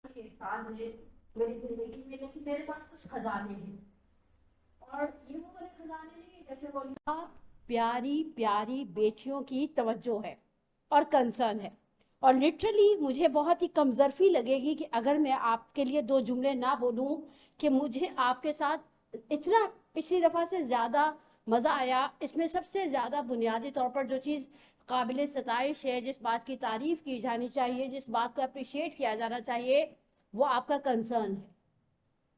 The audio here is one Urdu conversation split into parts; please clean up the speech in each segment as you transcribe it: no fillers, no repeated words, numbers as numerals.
احسان ہے میری زندگی میں کہ میرے پاس کچھ خزانے ہیں، اور یہ وہ والے خزانے نہیں جیسے بولے پیاری پیاری بیٹیوں کی توجہ ہے اور کنسرن ہے. اور لٹرلی مجھے بہت ہی کمزرفی لگے گی کہ اگر میں آپ کے لیے 2 جملے نہ بولوں کہ مجھے آپ کے ساتھ اتنا پچھلی دفعہ سے زیادہ مزہ آیا. اس میں سب سے زیادہ بنیادی طور پر جو چیز قابل ستائش ہے، جس بات کی تعریف کی جانی چاہیے، جس بات کو اپریشیٹ کیا جانا چاہیے، وہ آپ کا کنسرن ہے.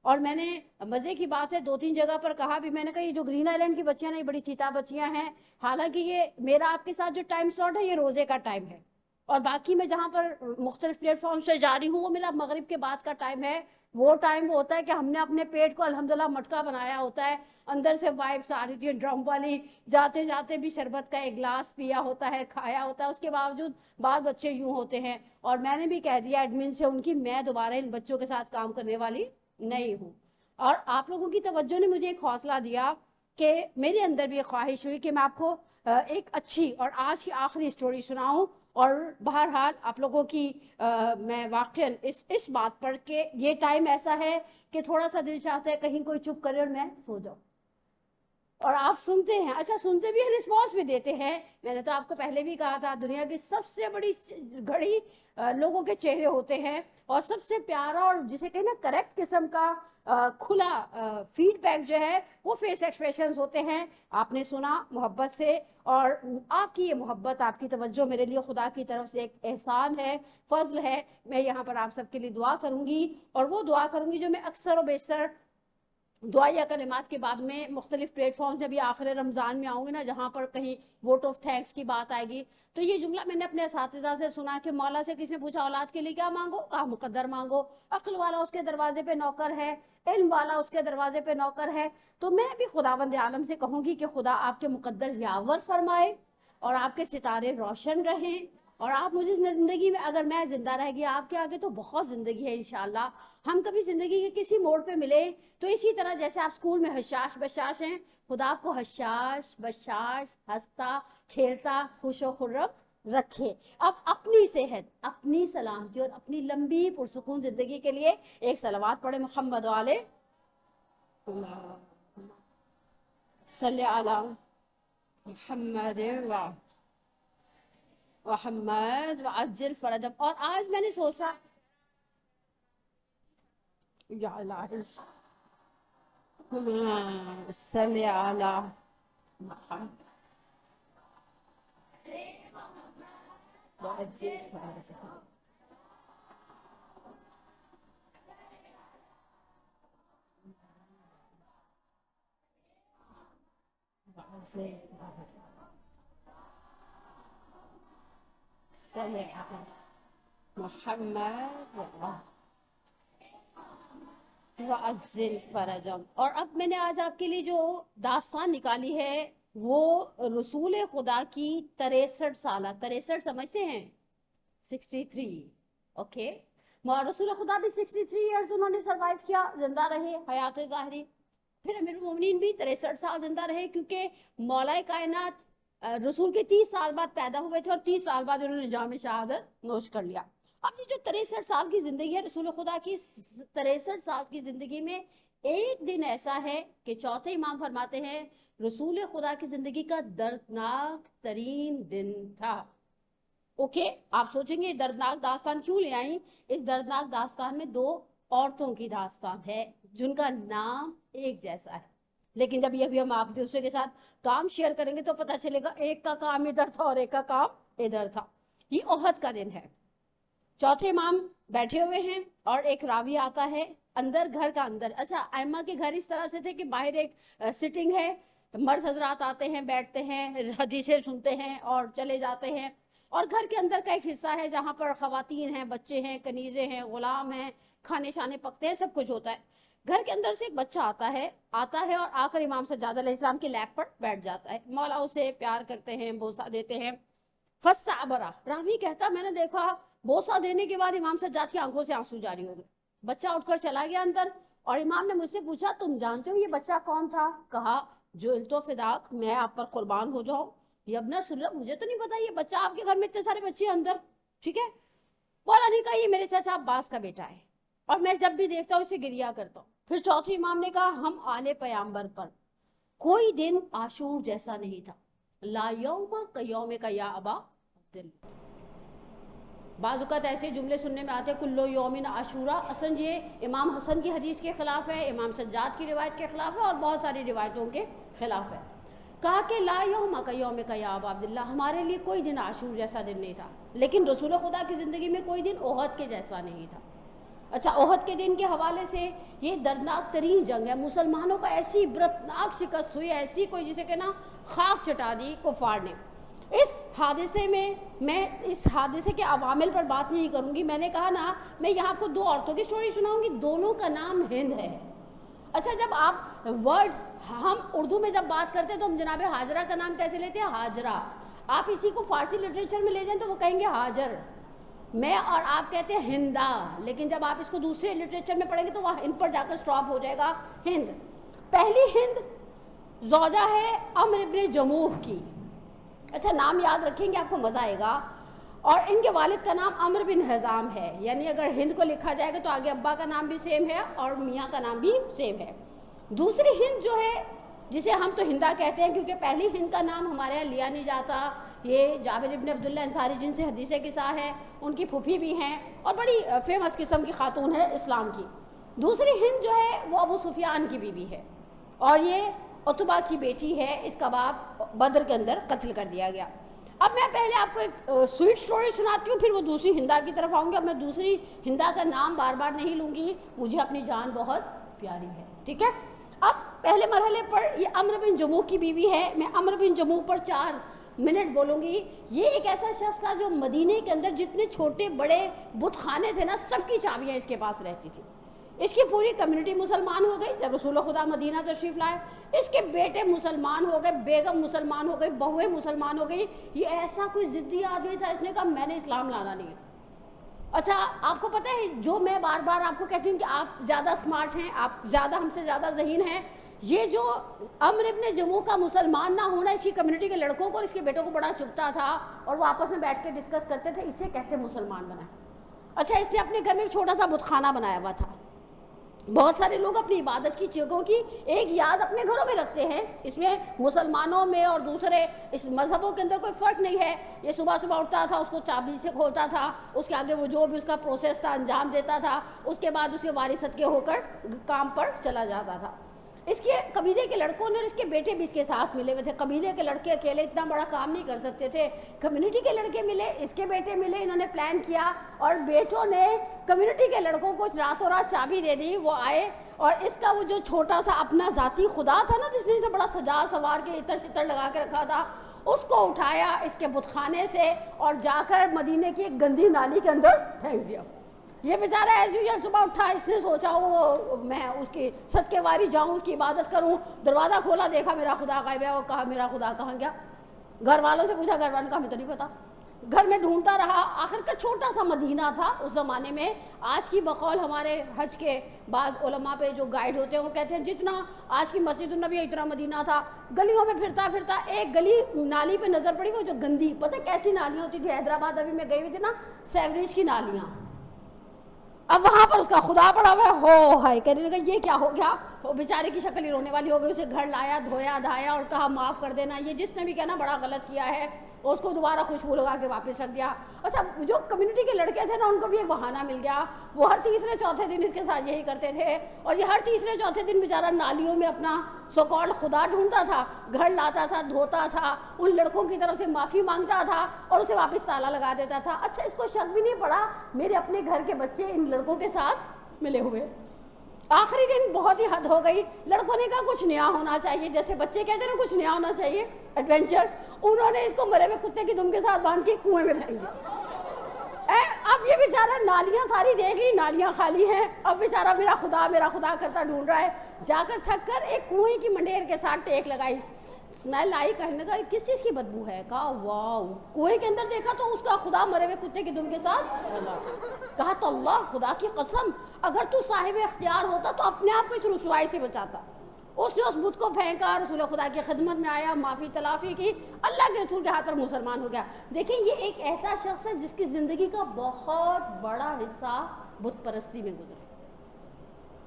اور میں نے مزے کی بات ہے 2-3 جگہ پر کہا بھی، میں نے کہا یہ جو گرین آئی لینڈ کی بچیاں نہیں بڑی چیتا بچیاں ہیں، حالانکہ یہ میرا آپ کے ساتھ جو ٹائم سلاٹ ہے یہ روزے کا ٹائم ہے، اور باقی میں جہاں پر مختلف پلیٹ فارم سے جاری ہوں وہ میرا مغرب کے بعد کا ٹائم ہے. وہ ٹائم ہوتا ہے کہ ہم نے اپنے پیٹ کو الحمدللہ مٹکا بنایا ہوتا ہے، اندر سے وائبس آ رہی تھی ڈرم والی، جاتے جاتے بھی شربت کا ایک گلاس پیا ہوتا ہے، کھایا ہوتا ہے. اس کے باوجود بعض بچے یوں ہوتے ہیں، اور میں نے بھی کہہ دیا ایڈمن سے ان کی، میں دوبارہ ان بچوں کے ساتھ کام کرنے والی نہیں ہوں. اور آپ لوگوں کی توجہ نے مجھے ایک حوصلہ دیا کہ میرے اندر بھی ایک خواہش ہوئی کہ میں آپ کو ایک اچھی اور آج کی آخری سٹوری سناؤں. اور بہرحال آپ لوگوں کی میں واقعاً اس بات پر کہ یہ ٹائم ایسا ہے کہ تھوڑا سا دل چاہتا ہے کہیں کوئی چپ کرے اور میں سو جاؤں، اور آپ سنتے ہیں. اچھا سنتے بھی ہیں، رسپانس بھی دیتے ہیں. میں نے تو آپ کو پہلے بھی کہا تھا دنیا کی سب سے بڑی گھڑی لوگوں کے چہرے ہوتے ہیں، اور سب سے پیارا اور جسے کہیں نا کریکٹ قسم کا کھلا فیڈ بیک جو ہے وہ فیس ایکسپریشنز ہوتے ہیں. آپ نے سنا محبت سے، اور آپ کی یہ محبت، آپ کی توجہ میرے لیے خدا کی طرف سے ایک احسان ہے، فضل ہے. میں یہاں پر آپ سب کے لیے دعا کروں گی، اور وہ دعا کروں گی جو میں اکثر و بیشتر دعائیہ کلمات کے بعد میں مختلف پلیٹ فارمز میں بھی آخر رمضان میں آؤں گی نا، جہاں پر کہیں ووٹ آف تھینکس کی بات آئے گی، تو یہ جملہ میں نے اپنے اساتذہ سے سنا کہ مولا سے کسی نے پوچھا اولاد کے لیے کیا مانگو، کہا مقدر مانگو. عقل والا اس کے دروازے پہ نوکر ہے، علم والا اس کے دروازے پہ نوکر ہے. تو میں بھی خداوند عالم سے کہوں گی کہ خدا آپ کے مقدر یاور فرمائے، اور آپ کے ستارے روشن رہیں، اور آپ مجھے زندگی میں، اگر میں زندہ رہ گیا آپ کے آگے تو بہت زندگی ہے انشاءاللہ. ہم کبھی زندگی کے کسی موڑ پہ ملے تو اسی طرح جیسے آپ سکول میں حشاش بشاش ہیں، خدا آپ کو حشاش بشاش، ہنستا کھیلتا، خوش و خرم رکھے. اب اپنی صحت، اپنی سلامتی اور اپنی لمبی پرسکون زندگی کے لیے ایک صلوات پڑھے محمد والے صلی علی محمد محمد وعجل فرجم. اور آج میں نے سوچا یا الہی صلی علی محمد وعجل فرجم. صلی علی محمد وعجل فرجم. اور اب میں نے آج آپ کے لیے جو داستان نکالی ہے وہ رسول خدا کی 63 سالہ، 63 سمجھتے ہیں 63، اوکے. رسول خدا بھی 63 ایئرز انہوں نے سروائیو کیا، زندہ رہے حیات ظاہری. پھر امیر المومنین بھی 63 سال زندہ رہے، کیونکہ مولا کائنات رسول کے 30 سال بعد پیدا ہوئے تھے، اور 30 سال بعد انہوں نے جام شہادت نوش کر لیا. اب یہ جو 63 سال کی زندگی ہے رسول خدا کی، 63 سال کی زندگی میں ایک دن ایسا ہے کہ چوتھے امام فرماتے ہیں رسول خدا کی زندگی کا دردناک ترین دن تھا. اوکے، آپ سوچیں گے دردناک داستان کیوں لے آئیں؟ اس دردناک داستان میں 2 عورتوں کی داستان ہے جن کا نام ایک جیسا ہے، لیکن جب یہ بھی ہم آپ دوسرے کے ساتھ کام شیئر کریں گے تو پتہ چلے گا ایک کا کام ادھر تھا اور ایک کا کام ادھر تھا. یہ احد کا دن ہے. چوتھے امام بیٹھے ہوئے ہیں اور ایک راوی آتا ہے اندر، گھر کا اندر. اچھا ائمہ کے گھر اس طرح سے تھے کہ باہر ایک سٹنگ ہے، مرد حضرات آتے ہیں، بیٹھتے ہیں، حدیثیں سنتے ہیں اور چلے جاتے ہیں. اور گھر کے اندر کا ایک حصہ ہے جہاں پر خواتین ہیں، بچے ہیں، کنیزیں ہیں، غلام ہیں، کھانے شانے پکتے ہیں، سب کچھ ہوتا ہے. گھر کے اندر سے ایک بچہ آتا ہے اور آ کر امام سجاد علیہ السلام کے لیپ پر بیٹھ جاتا ہے. مولا اسے پیار کرتے ہیں، بوسہ دیتے ہیں. فَاسْتَعْبَرَ، راوی کہتا میں نے دیکھا بوسہ دینے کے بعد امام سجاد کی آنکھوں سے آنسو جاری ہو گئے. بچہ اٹھ کر چلا گیا اندر، اور امام نے مجھ سے پوچھا تم جانتے ہو یہ بچہ کون تھا؟ کہا جعلت فداک، میں آپ پر قربان ہو جاؤں. یہ ابن رسول اللہ، مجھے تو نہیں پتا یہ بچہ، آپ کے گھر میں اتنے سارے بچے اندر، ٹھیک ہے. بولا نہیں کہا یہ میرے چچا عباس کا بیٹا ہے. اور میں جب بھی دیکھتا ہوں اسے گریا کرتا ہوں. پھر چوتھے امام نے کہا ہم آل پیامبر پر کوئی دن عاشور جیسا نہیں تھا. لا یوم کیوم کا یا ابا عبدل. بعض اوقات ایسے جملے سننے میں آتے ہیں کلو یومن عاشورا. اصلا یہ امام حسن کی حدیث کے خلاف ہے, امام سجاد کی روایت کے خلاف ہے, اور بہت ساری روایتوں کے خلاف ہے. کہا کہ لا یوم کا یوم کا یا ابا عبداللہ, ہمارے لیے کوئی دن عاشور جیسا دن نہیں تھا, لیکن رسول خدا کی زندگی میں کوئی دن احد کے جیسا نہیں تھا. اچھا, احد کے دن کے حوالے سے یہ دردناک ترین جنگ ہے. مسلمانوں کا ایسی عبرتناک شکست ہوئی, ایسی کوئی جسے کہ نا خاک چٹا دی کفار نے. اس حادثے میں اس حادثے کے عوامل پر بات نہیں کروں گی. میں نے کہا نا میں یہاں آپ کو دو عورتوں کی سٹوری سناؤں گی, دونوں کا نام ہند ہے. اچھا, جب آپ ورڈ ہم اردو میں جب بات کرتے ہیں تو ہم جناب ہاجرہ کا نام کیسے لیتے ہیں؟ ہاجرہ. آپ اسی کو فارسی لٹریچر میں لے جائیں تو وہ کہیں گے ہاجر. میں اور آپ کہتے ہیں ہندا, لیکن جب آپ اس کو دوسرے لٹریچر میں پڑھیں گے تو وہ ان پر جا کر سٹاپ ہو جائے گا ہند. پہلی ہند زوجہ ہے عمرو ابن جموح کی. اچھا, نام یاد رکھیں گے آپ کو مزہ آئے گا. اور ان کے والد کا نام عمرو بن حزام ہے, یعنی اگر ہند کو لکھا جائے گا تو آگے ابا کا نام بھی سیم ہے اور میاں کا نام بھی سیم ہے. دوسری ہند جو ہے جسے ہم تو ہندا کہتے ہیں کیونکہ پہلی ہند کا نام ہمارے یہاں لیا نہیں جاتا. یہ جابر ابن عبداللہ انصاری جن سے حدیث قصہ ہے, ان کی پھوپھی بھی ہیں اور بڑی فیمس قسم کی خاتون ہے اسلام کی. دوسری ہند جو ہے وہ ابو سفیان کی بیوی ہے اور یہ عتبہ کی بیٹی ہے. اس کا باپ بدر کے اندر قتل کر دیا گیا. اب میں پہلے آپ کو ایک سویٹ سٹوری سناتی ہوں, پھر وہ دوسری ہندا کی طرف آؤں گی. اب میں دوسری ہندا کا نام بار بار نہیں لوں گی, مجھے اپنی جان بہت پیاری ہے, ٹھیک ہے. اب پہلے مرحلے پر یہ عمرو بن جموح کی بیوی ہے. میں عمرو بن جموح پر 4 منٹ بولوں گی. یہ ایک ایسا شخص تھا جو مدینے کے اندر جتنے چھوٹے بڑے بت خانے تھے نا, سب کی چابیاں اس کے پاس رہتی تھی. اس کی پوری کمیونٹی مسلمان ہو گئی جب رسول خدا مدینہ تشریف لائے. اس کے بیٹے مسلمان ہو گئے, بیگم مسلمان ہو گئی, بہویں مسلمان ہو گئی. یہ ایسا کوئی ضدی آدمی تھا, اس نے کہا میں نے اسلام لانا نہیں ہے. اچھا, آپ کو پتہ ہے جو میں بار بار آپ کو کہتی ہوں کہ آپ زیادہ اسمارٹ ہیں, آپ زیادہ ہم سے زیادہ ذہین ہیں, یہ جو عمرو ابن جموح کا مسلمان نہ ہونا اس کی کمیونٹی کے لڑکوں کو اور اس کے بیٹوں کو بڑا چبھتا تھا, اور وہ آپس میں بیٹھ کے ڈسکس کرتے تھے اسے کیسے مسلمان بنائیں. اچھا, اس نے اپنے گھر میں ایک چھوٹا سا بت خانہ بنایا ہوا تھا. بہت سارے لوگ اپنی عبادت کی جگہوں کی ایک یاد اپنے گھروں میں رکھتے ہیں, اس میں مسلمانوں میں اور دوسرے اس مذہبوں کے اندر کوئی فرق نہیں ہے. یہ صبح صبح اٹھتا تھا, اس کو چابی سے کھولتا تھا, اس کے آگے وہ جو بھی اس کا پروسیس تھا انجام دیتا تھا, اس کے بعد اس کے وارث صدقے ہو کر کام پر چلا جاتا تھا. اس کے قبیلے کے لڑکوں نے اور اس کے بیٹے بھی اس کے ساتھ ملے ہوئے تھے. قبیلے کے لڑکے اکیلے اتنا بڑا کام نہیں کر سکتے تھے, کمیونٹی کے لڑکے ملے, اس کے بیٹے ملے, انہوں نے پلان کیا اور بیٹوں نے کمیونٹی کے لڑکوں کو راتوں رات چابی دے دی. وہ آئے اور اس کا وہ جو چھوٹا سا اپنا ذاتی خدا تھا نا, جس نے اسے بڑا سجا سوار کے عطر شطر لگا کے رکھا تھا, اس کو اٹھایا اس کے بت خانے سے اور جا کر مدینے کی ایک گندی نالی کے اندر پھینک دیا. یہ بیچارہ ایز یوزل صبح اٹھا, اس نے سوچا وہ میں اس کی صدقے واری جاؤں, اس کی عبادت کروں. دروازہ کھولا, دیکھا میرا خدا غائب ہے, اور کہا میرا خدا کہاں گیا. گھر والوں سے پوچھا, گھر والوں کا ہمیں تو نہیں پتا. گھر میں ڈھونڈتا رہا, آخر کا چھوٹا سا مدینہ تھا اس زمانے میں. آج کی بقول ہمارے حج کے بعض علماء پہ جو گائیڈ ہوتے ہیں وہ کہتے ہیں جتنا آج کی مسجد النبی اتنا مدینہ تھا. گلیوں میں پھرتا پھرتا ایک گلی نالی پہ نظر پڑی, وہ جو گندی, پتہ کیسی نالیاں ہوتی تھی حیدرآباد, ابھی میں گئی ہوئی تھی نا, سیوریج کی نالیاں. اب وہاں پر اس کا خدا پڑا ہوا ہے, ہو ہائے کہنے لگا یہ کیا ہو گیا. وہ بیچارے کی شکل ہی رونے والی ہو گئی. اسے گھر لایا, دھویا دھایا اور کہا معاف کر دینا. یہ جس نے بھی کہنا بڑا غلط کیا ہے, اس کو دوبارہ خوشبو لگا کے واپس رکھ دیا. اچھا, جو کمیونٹی کے لڑکے تھے نا, ان کو بھی ایک بہانہ مل گیا. وہ ہر تیسرے چوتھے دن اس کے ساتھ یہی کرتے تھے, اور یہ ہر تیسرے چوتھے دن بیچارہ نالیوں میں اپنا سو کالڈ خدا ڈھونڈتا تھا, گھر لاتا تھا, دھوتا تھا, ان لڑکوں کی طرف سے معافی مانگتا تھا اور اسے واپس تالا لگا دیتا تھا. اچھا, اس کو شک بھی نہیں پڑا میرے اپنے گھر کے بچے ان لڑکوں کے ساتھ ملے ہوئے. آخری دن بہت ہی حد ہو گئی. لڑکوں نے کہا کچھ نیا ہونا چاہیے, جیسے بچے کہتے ہیں نا کچھ نیا ہونا چاہیے, ایڈونچر. انہوں نے اس کو مرے ہوئے کتے کی دم کے ساتھ باندھ کے کنویں میں پھینک دیا. اب یہ بیچارہ نالیاں ساری دیکھ لی, نالیاں خالی ہیں. اب بیچارہ میرا خدا کرتا ڈھونڈ رہا ہے. جا کر تھک کر ایک کنویں کی منڈیر کے ساتھ ٹیک لگائی, اسمیل آئی, کہنے لگا کس چیز کی بدبو ہے. کہا واو. کنویں کے اندر دیکھا تو اس کا خدا مرے ہوئے کتے کی دم کے ساتھ. کہا تو اللہ خدا کی قسم, اگر تو صاحب اختیار ہوتا تو اپنے آپ کو اس رسوائی سے بچاتا. اس نے اس بت کو پھینکا, رسول خدا کی خدمت میں آیا, معافی تلافی کی, اللہ کے رسول کے ہاتھ پر مسلمان ہو گیا. دیکھیں یہ ایک ایسا شخص ہے جس کی زندگی کا بہت بڑا حصہ بت پرستی میں گزرا.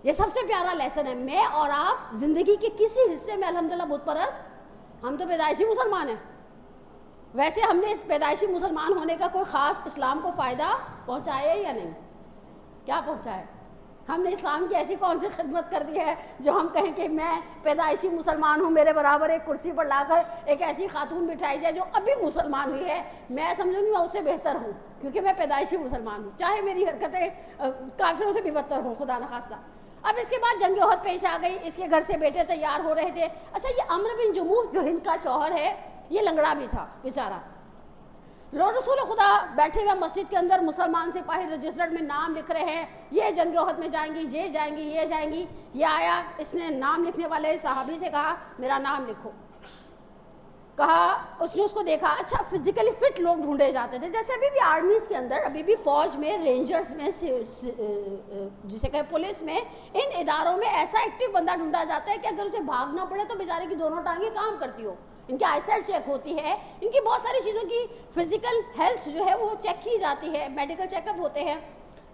یہ سب سے پیارا لیسن ہے. میں اور آپ زندگی کے کسی حصے میں الحمدللہ بت پرست, ہم تو پیدائشی مسلمان ہیں. ویسے ہم نے اس پیدائشی مسلمان ہونے کا کوئی خاص اسلام کو فائدہ پہنچایا یا نہیں؟ کیا پہنچایا؟ ہم نے اسلام کی ایسی کون سی خدمت کر دی ہے جو ہم کہیں کہ میں پیدائشی مسلمان ہوں, میرے برابر ایک کرسی پر لا کر ایک ایسی خاتون بٹھائی جائے جو ابھی مسلمان ہوئی ہے, میں سمجھوں گی میں اس سے بہتر ہوں کیونکہ میں پیدائشی مسلمان ہوں, چاہے میری حرکتیں کافروں سے بھی بدتر ہوں خدا نخواستہ. اب اس کے بعد جنگ احد پیش آ گئی, اس کے گھر سے بیٹے تیار ہو رہے تھے. اچھا, یہ عمرو بن جموح جو ہند کا شوہر ہے, یہ لنگڑا بھی تھا بیچارہ. رسول خدا بیٹھے ہوئے مسجد کے اندر, مسلمان سپاہی رجسٹرڈ میں نام لکھ رہے ہیں, یہ جنگ احد میں جائیں گی, یہ جائیں گی, یہ جائیں گی. یہ آیا, اس نے نام لکھنے والے صحابی سے کہا میرا نام لکھو. کہا, اس نے اس کو دیکھا. اچھا, فزیکلی فٹ لوگ ڈھونڈے جاتے تھے, جیسے ابھی بھی آرمیز کے اندر, ابھی بھی فوج میں, رینجرز میں, جسے کہ پولیس میں, ان اداروں میں ایسا ایکٹیو بندہ ڈھونڈا جاتا ہے کہ اگر اسے بھاگنا پڑے تو بیچارے کی دونوں ٹانگیں کام کرتی ہو. ان کی آئی سائٹ چیک ہوتی ہے, ان کی بہت ساری چیزوں کی فزیکل ہیلتھ جو ہے وہ چیک کی جاتی ہے, میڈیکل چیک اپ ہوتے ہیں.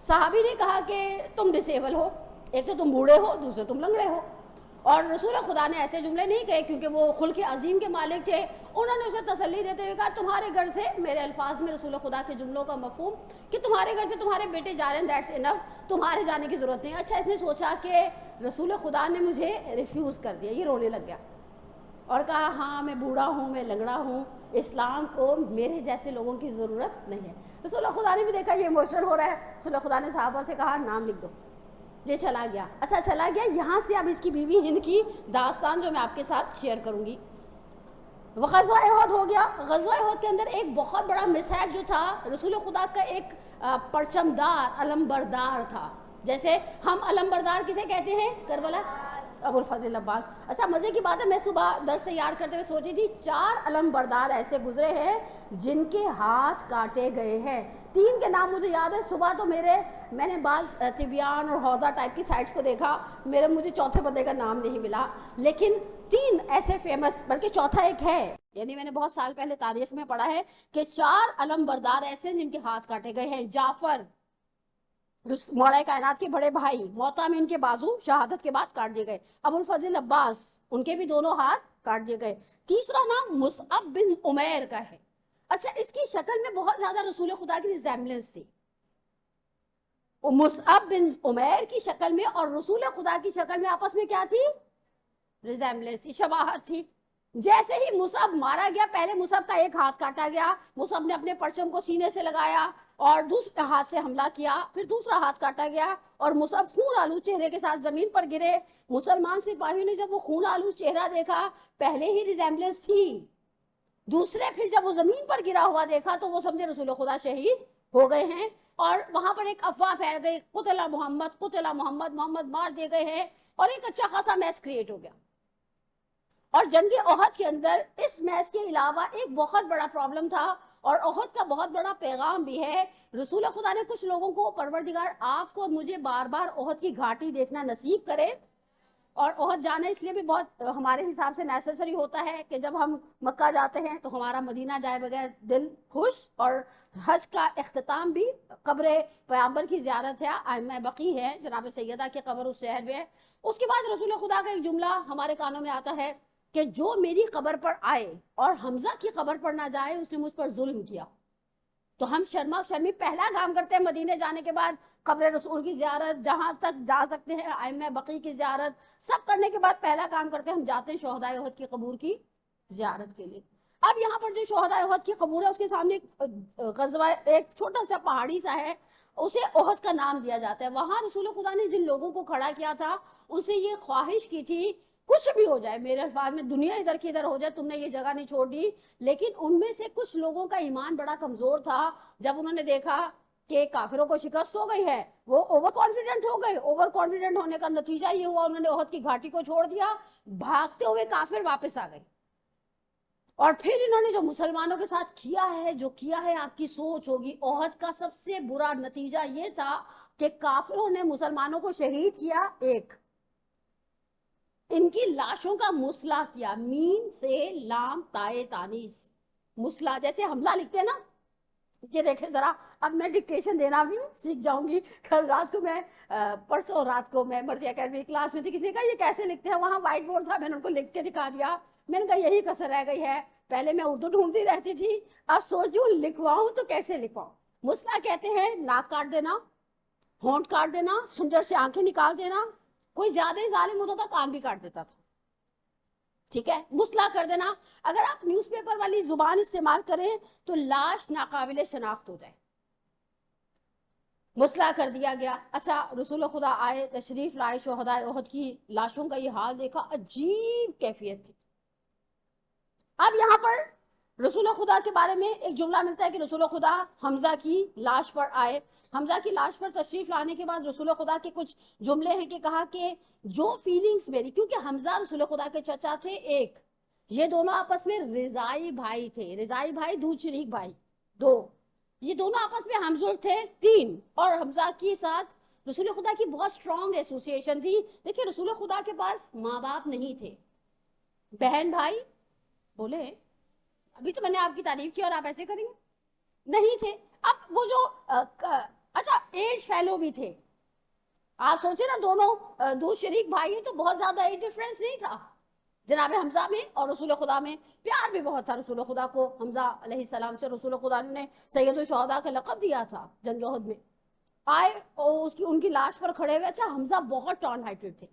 صحابی نے کہا کہ تم ڈسیبل ہو, ایک تو تم بوڑھے ہو, دوسرے تم لنگڑے ہو. اور رسول خدا نے ایسے جملے نہیں کہے کیونکہ وہ خلق عظیم کے مالک تھے. انہوں نے اسے تسلی دیتے ہوئے کہا تمہارے گھر سے, میرے الفاظ میں رسول خدا کے جملوں کا مفہوم کہ تمہارے گھر سے تمہارے بیٹے جا رہے ہیں, دیٹس انف, تمہارے جانے کی ضرورت نہیں. اچھا, اس نے سوچا کہ رسول خدا نے مجھے ریفیوز کر دیا. یہ رونے لگ گیا اور کہا ہاں میں بوڑھا ہوں, میں لنگڑا ہوں, اسلام کو میرے جیسے لوگوں کی ضرورت نہیں ہے. رسول خدا نے بھی دیکھا یہ ایموشنل ہو رہا ہے, رسول خدا نے صحابہ سے کہا نام لکھ دو. یہ چلا گیا. اچھا, چلا گیا. یہاں سے اب اس کی بیوی ہند کی داستان جو میں آپ کے ساتھ شیئر کروں گی. وہ غزوہ احد ہو گیا. غزوہ احد کے اندر ایک بہت بڑا مسحب جو تھا, رسول خدا کا ایک پرچمدار, علم بردار تھا. جیسے ہم علم بردار کسے کہتے ہیں؟ کربلا ابو الفضل عباس. اچھا, مزے کی بات ہے, میں صبح درس تیار کرتے ہوئے سوچی تھی 4 علم بردار ایسے گزرے ہیں جن کے ہاتھ کاٹے گئے ہیں. 3 کے نام مجھے یاد ہے. صبح تو میں نے بعض طبیان اور حوضہ ٹائپ کی سائٹس کو دیکھا, مجھے چوتھے بندے کا نام نہیں ملا, لیکن 3 ایسے فیمس, بلکہ چوتھا ایک ہے, یعنی میں نے بہت سال پہلے تاریخ میں پڑھا ہے کہ 4 علم بردار ایسے جن کے ہاتھ کاٹے گئے ہیں. جعفر, مولا کائنات کے بڑے بھائی, موتا میں ان کے بازو شہادت کے بعد کاٹ دیے گئے. ابو الفضل عباس, ان کے بھی دونوں ہاتھ کاٹ دیے گئے. تیسرا نام مصعب بن عمیر کا ہے. اچھا, اس کی شکل میں بہت زیادہ رسول خدا کی ریزیمبلنس تھی. مصعب بن عمیر کی شکل میں اور رسول خدا کی شکل میں آپس میں کیا تھی؟ ریزیمبلنس تھی, شباہت تھی. جیسے ہی مصعب مارا گیا, پہلے مصعب کا ایک ہاتھ کاٹا گیا, مصعب نے اپنے پرچم کو سینے سے لگایا اور دوسرے ہاتھ سے حملہ کیا, پھر دوسرا ہاتھ کاٹا گیا اور مصعب خون آلود چہرے کے ساتھ زمین پر گرے. مسلمان سپاہیوں نے جب وہ خون آلود چہرہ دیکھا, پہلے ہی ریزیمبلنس تھی, دوسرے پھر جب وہ زمین پر گرا ہوا دیکھا تو وہ سمجھے رسول خدا شہید ہو گئے ہیں. اور وہاں پر ایک افواہ پھیل گئی, قتل محمد, قتل محمد, محمد مار دیے گئے ہیں, اور ایک اچھا خاصا میس کریٹ ہو گیا. اور جنگ احد کے اندر اس میچ کے علاوہ ایک بہت بڑا پرابلم تھا, اور احد کا بہت بڑا پیغام بھی ہے. رسول خدا نے کچھ لوگوں کو, پروردگار آپ کو اور مجھے بار بار احد کی گھاٹی دیکھنا نصیب کرے. اور احد جانا اس لیے بھی بہت ہمارے حساب سے نیسسری ہوتا ہے کہ جب ہم مکہ جاتے ہیں تو ہمارا مدینہ جائے بغیر دل خوش, اور حج کا اختتام بھی قبر پیغمبر کی زیارت ہے, ائمہ بقی ہے, جناب سیدہ کی قبر اس شہر میں ہے. اس کے بعد رسول خدا کا ایک جملہ ہمارے کانوں میں آتا ہے کہ جو میری قبر پر آئے اور حمزہ کی قبر پر نہ جائے اس نے مجھ پر ظلم کیا. تو ہم شرما شرمی پہلا کام کرتے ہیں مدینے جانے کے بعد قبر رسول کی زیارت, جہاں تک جا سکتے ہیں ائمہ بقی کی زیارت, سب کرنے کے بعد پہلا کام کرتے ہیں ہم جاتے ہیں شہدائے احد کی قبور کی زیارت کے لیے. اب یہاں پر جو شہدائے احد کی قبور ہے اس کے سامنے غزوہ ایک چھوٹا سا پہاڑی سا ہے, اسے احد کا نام دیا جاتا ہے. وہاں رسول خدا نے جن لوگوں کو کھڑا کیا تھا ان سے یہ خواہش کی تھی کچھ بھی ہو جائے, میرے الفاظ میں دنیا ادھر کی ادھر ہو جائے, تم نے یہ جگہ نہیں چھوڑ دی. لیکن ان میں سے کچھ لوگوں کا ایمان بڑا کمزور تھا. جب انہوں نے دیکھا کہ کافروں کو شکست ہو گئی ہے, وہ اوور کانفیڈنٹ ہو گئے. اوور کانفیڈنٹ ہونے کا نتیجہ یہ ہوا انہوں نے احد کی گھاٹی کو چھوڑ دیا, بھاگتے ہوئے کافر واپس آ گئے. اور پھر انہوں نے جو مسلمانوں کے ساتھ کیا ہے, جو کیا ہے, آپ کی سوچ ہوگی. احد کا سب سے برا نتیجہ یہ تھا کہ کافروں نے مسلمانوں کو شہید کیا, ایک ان کی لاشوں کا مسلح کیا, میم سے لام تائے تانیس, مسلح جیسے حملہ لکھتے ہیں نا, یہ دیکھیں ذرا، اب میں ڈکٹیشن دینا بھی سیکھ جاؤں گی. کل رات کو میں پرسوں رات کو میں مرضی اکیڈمی کلاس میں تھی، کسی نے کہا یہ کیسے لکھتے ہیں، وہاں وائٹ بورڈ تھا، میں نے ان کو لکھ کے دکھا دیا. میں نے کہا یہی کسر رہ گئی ہے، پہلے میں اردو ڈھونڈتی رہتی تھی، اب سوچوں لکھواؤں تو کیسے لکھواؤں. مسئلہ کہتے ہیں ناک کاٹ دینا، ہونٹ کاٹ دینا، خنجر سے آنکھیں نکال دینا. کوئی زیادہ ہی ظالم ہوتا تھا کان بھی کاٹ دیتا تھا. ٹھیک ہے، مسئلہ کر دینا. اگر آپ نیوز پیپر والی زبان استعمال کریں تو لاش ناقابل شناخت ہو جائے. مسئلہ کر دیا گیا. اچھا، رسول خدا آئے، تشریف لائے، شہداء احد کی لاشوں کا یہ حال دیکھا، عجیب کیفیت تھی. اب یہاں پر رسول خدا کے بارے میں ایک جملہ ملتا ہے کہ رسول خدا حمزہ کی لاش پر آئے. حمزہ کی لاش پر تشریف لانے کے بعد رسول خدا کے کچھ جملے ہیں کہ کہا کہ جو فیلنگز میری، کیونکہ حمزہ رسول خدا کے چچا تھے ایک، یہ دونوں آپس میں رضائی بھائی تھے، رضائی بھائی دودھ شریک بھائی دو، یہ دونوں آپس میں ہمزول تھے تین. اور حمزہ کے ساتھ رسول خدا کی بہت سٹرونگ ایسوسیشن تھی. دیکھیں رسول خدا کے پاس ماں باپ نہیں تھے، بہن بھائی بولے ابھی تو میں نے آپ کی تعریف کی اور آپ ایسے کریں گے، نہیں تھے. اب وہ جو اچھا ایج فیلو بھی تھے. آپ سوچیں نا، دونوں دو شریک بھائی ہیں تو بہت زیادہ ایج ڈفرنس نہیں تھا جناب حمزہ میں اور رسول خدا میں. پیار بھی بہت تھا رسول خدا کو حمزہ علیہ السلام سے. رسول خدا نے سید الشہداء کا لقب دیا تھا جنگ احد میں. آئے ان کی لاش پر کھڑے ہوئے. اچھا، حمزہ بہت ٹال ہائٹڈ تھے.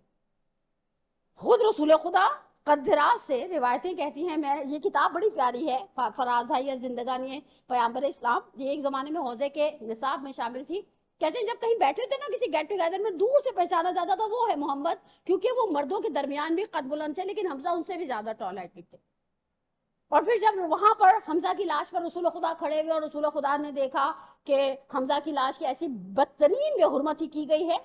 خود رسول خدا قدراز سے روایتیں کہتی ہیں، میں یہ کتاب بڑی پیاری ہے، فرازہ زندگانی پیغمبر اسلام، یہ ایک زمانے میں حوزے کے نصاب میں شامل تھی. کہتے ہیں جب کہیں بیٹھے ہوتے نا کسی گیٹ ٹوگیدر میں، دور سے پہچانا جاتا تھا وہ ہے محمد، کیونکہ وہ مردوں کے درمیان بھی قد بلند تھے، لیکن حمزہ ان سے بھی زیادہ ٹال ہائٹڈ تھے. اور پھر جب وہاں پر حمزہ کی لاش پر رسول خدا کھڑے ہوئے اور رسول خدا نے دیکھا کہ حمزہ کی لاش کی ایسی بدترین بے حرمتی کی گئی ہے،